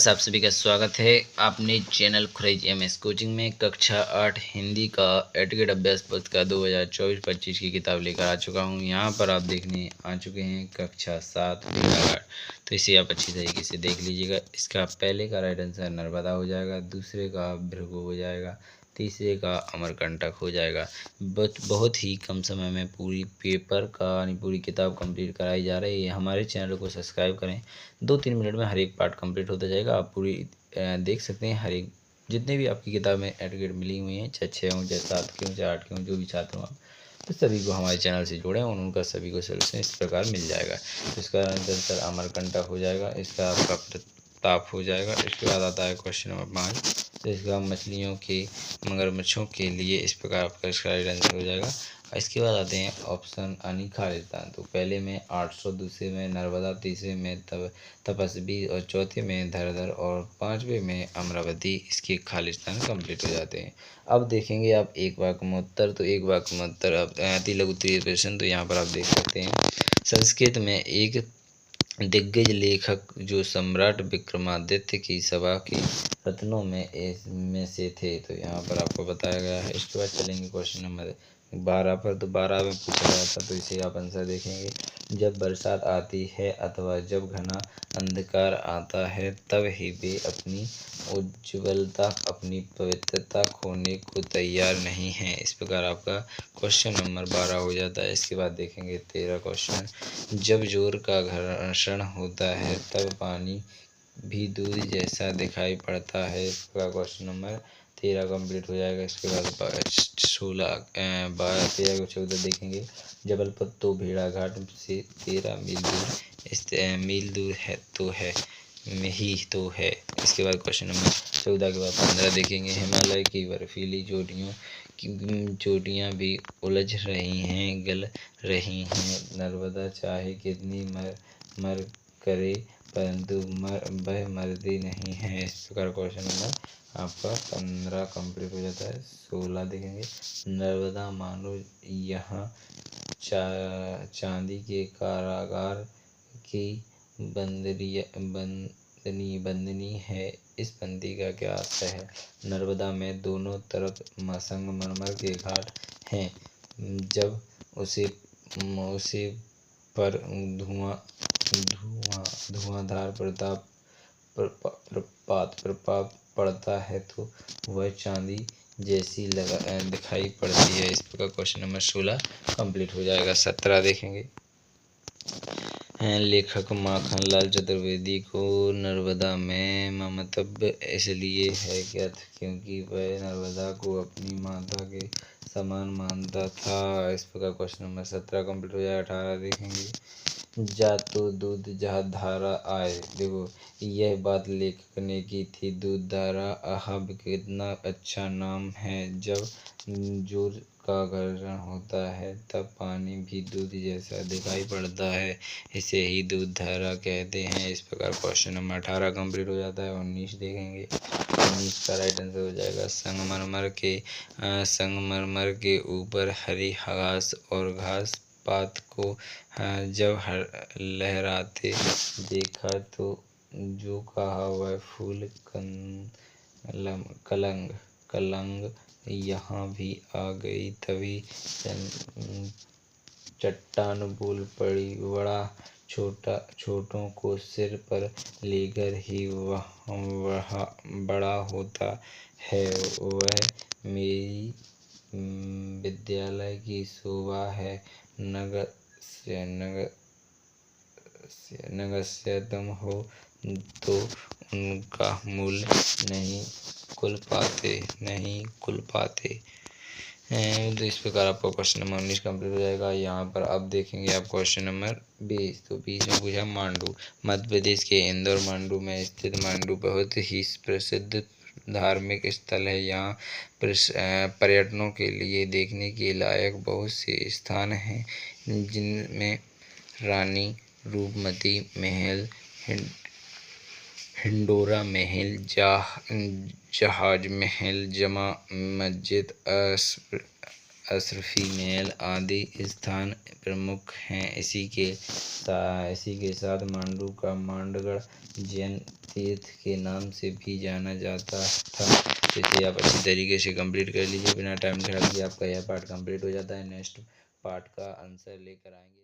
आप सभी का स्वागत है आपने चैनल खुरैज एमएस कोचिंग में। कक्षा 8 हिंदी का एडगेड अभ्यास पुस्तिका 2024-25 की किताब लेकर आ चुका हूं। यहां पर आप देखने आ चुके हैं कक्षा 7 बेड़ाघाट। तो इसे आप अच्छी तरीके से देख लीजिएगा। इसका पहले का राइट आंसर नर्मदा हो जाएगा, दूसरे का भृगु हो जाएगा, तीसरे का अमरकंटक हो जाएगा। बहुत ही कम समय में पूरी पेपर का यानी पूरी किताब कंप्लीट कराई जा रही है। हमारे चैनल को सब्सक्राइब करें, 2-3 मिनट में हर एक पार्ट कंप्लीट होता जाएगा। आप पूरी देख सकते हैं। हर एक जितने भी आपकी किताबें एडगेड मिली हुई हैं, चाहे 6 हों, चाहे 7 की हों, चाहे 8 की हों, जो भी छात्र हों आप, तो सभी को हमारे चैनल से जोड़ें और उनका सभी को सोल्यूशन इस प्रकार मिल जाएगा। तो इसका आंसर अमरकंटक हो जाएगा, इसका आपका प्रताप हो जाएगा। इसके बाद आता है क्वेश्चन नंबर 5। तो इसका मछलियों के मगरमच्छों के लिए इस प्रकार आपका इसका राइट आंसर हो जाएगा। इसके बाद आते हैं ऑप्शन यानी खालिस्तान। तो पहले में 800, दूसरे में नर्मदा, तीसरे में तपस्वी और चौथे में धरधर और पांचवे में अमरावती। इसके खालिस्तान कंप्लीट हो जाते हैं। अब देखेंगे आप एक वाक्य में उत्तर। तो एक वाक्य में उत्तर अब अति लघु प्रश्न। तो यहाँ पर आप देख सकते हैं, संस्कृत में एक दिग्गज लेखक जो सम्राट विक्रमादित्य की सभा के रत्नों में से थे। तो यहाँ पर आपको बताया गया है। इसके बाद चलेंगे क्वेश्चन नंबर 12 पर। तो 12 में पूछा गया था, तो इसे आप आंसर देखेंगे। जब बरसात आती है अथवा जब घना अंधकार आता है, तब ही वे अपनी उज्ज्वलता, अपनी पवित्रता खोने को तैयार नहीं हैं। इस प्रकार आपका क्वेश्चन नंबर 12 हो जाता है। इसके बाद देखेंगे 13 क्वेश्चन। जब जोर का घर्षण होता है तब पानी भी दूध जैसा दिखाई पड़ता है। इसका क्वेश्चन नंबर 13 कंप्लीट हो जाएगा। इसके बाद 16 12 13 को 14 देखेंगे। जबलपुर तो भेड़ाघाट से 13 मील दूर है ही तो है। इसके बाद क्वेश्चन नंबर 14 के बाद 15 देखेंगे। हिमालय की बर्फीली चोटियाँ भी उलझ रही हैं, गल रही हैं। नर्मदा चाहे कितनी मर करे, परंतु वह मरती नहीं है। इस प्रकार क्वेश्चन नंबर आपका 15 कंप्लीट हो जाता है। 16 देखेंगे। नर्मदा मानो यहाँ चांदी के कारागार की बंदनी है। इस पंक्ति का क्या अर्थ है? नर्मदा में दोनों तरफ संगमरमर के घाट हैं। जब उसे पर धुआंधार प्रभाव पड़ता है तो वह चांदी जैसी दिखाई पड़ती है। इस प्रकार क्वेश्चन नंबर 16 कंप्लीट हो जाएगा। 17 देखेंगे। लेखक माखनलाल चतुर्वेदी को नर्मदा में ममत्व इसलिए है क्योंकि वह नर्मदा को अपनी माता के समान मानता था। इस प्रकार क्वेश्चन नंबर 17 कंप्लीट हो जाएगा। 18 देखेंगे। जा तो दूध जहाँ धारा आए। देखो, यह बात लेखक ने की थी। दूध धारा, आह कितना अच्छा नाम है। जब जोर का घर्षण होता है तब पानी भी दूध जैसा दिखाई पड़ता है, इसे ही दूध धारा कहते हैं। इस प्रकार क्वेश्चन नंबर 18 कंप्लीट हो जाता है। 19 देखेंगे। 19 का राइट आंसर हो जाएगा। संगमरमर के ऊपर हरी घास और घास पात को जब लहराते देखा तो जो कहा वह फूल कलंग यहाँ भी आ गई। तभी चट्टान बोल पड़ी, बड़ा छोटों को सिर पर लेकर ही वह बड़ा होता है। वह मेरी विद्यालय की शोभा है। नगस्य तुम हो तो उनका मूल नहीं कुल पाते। तो इस प्रकार आपका क्वेश्चन नंबर 19 कंप्लीट हो जाएगा। यहाँ पर अब देखेंगे आप क्वेश्चन नंबर 20। तो 20 में पूछा मांडू। मध्य प्रदेश के इंदौर मांडू में स्थित मांडू बहुत ही प्रसिद्ध धार्मिक स्थल है। यहाँ पर्यटकों के लिए देखने के लायक बहुत से स्थान हैं, जिनमें रानी रूपमती महल, हिंडोरा महल, जहाज महल, जमा मस्जिद, अशरफी महल आदि स्थान प्रमुख हैं। इसी के साथ मांडू का मांडगढ़ जैन तीर्थ के नाम से भी जाना जाता था। इसे आप अच्छी तरीके से कंप्लीट कर लीजिए। बिना टाइम खराब किए आपका यह पार्ट कंप्लीट हो जाता है। नेक्स्ट पार्ट का आंसर लेकर आएंगे।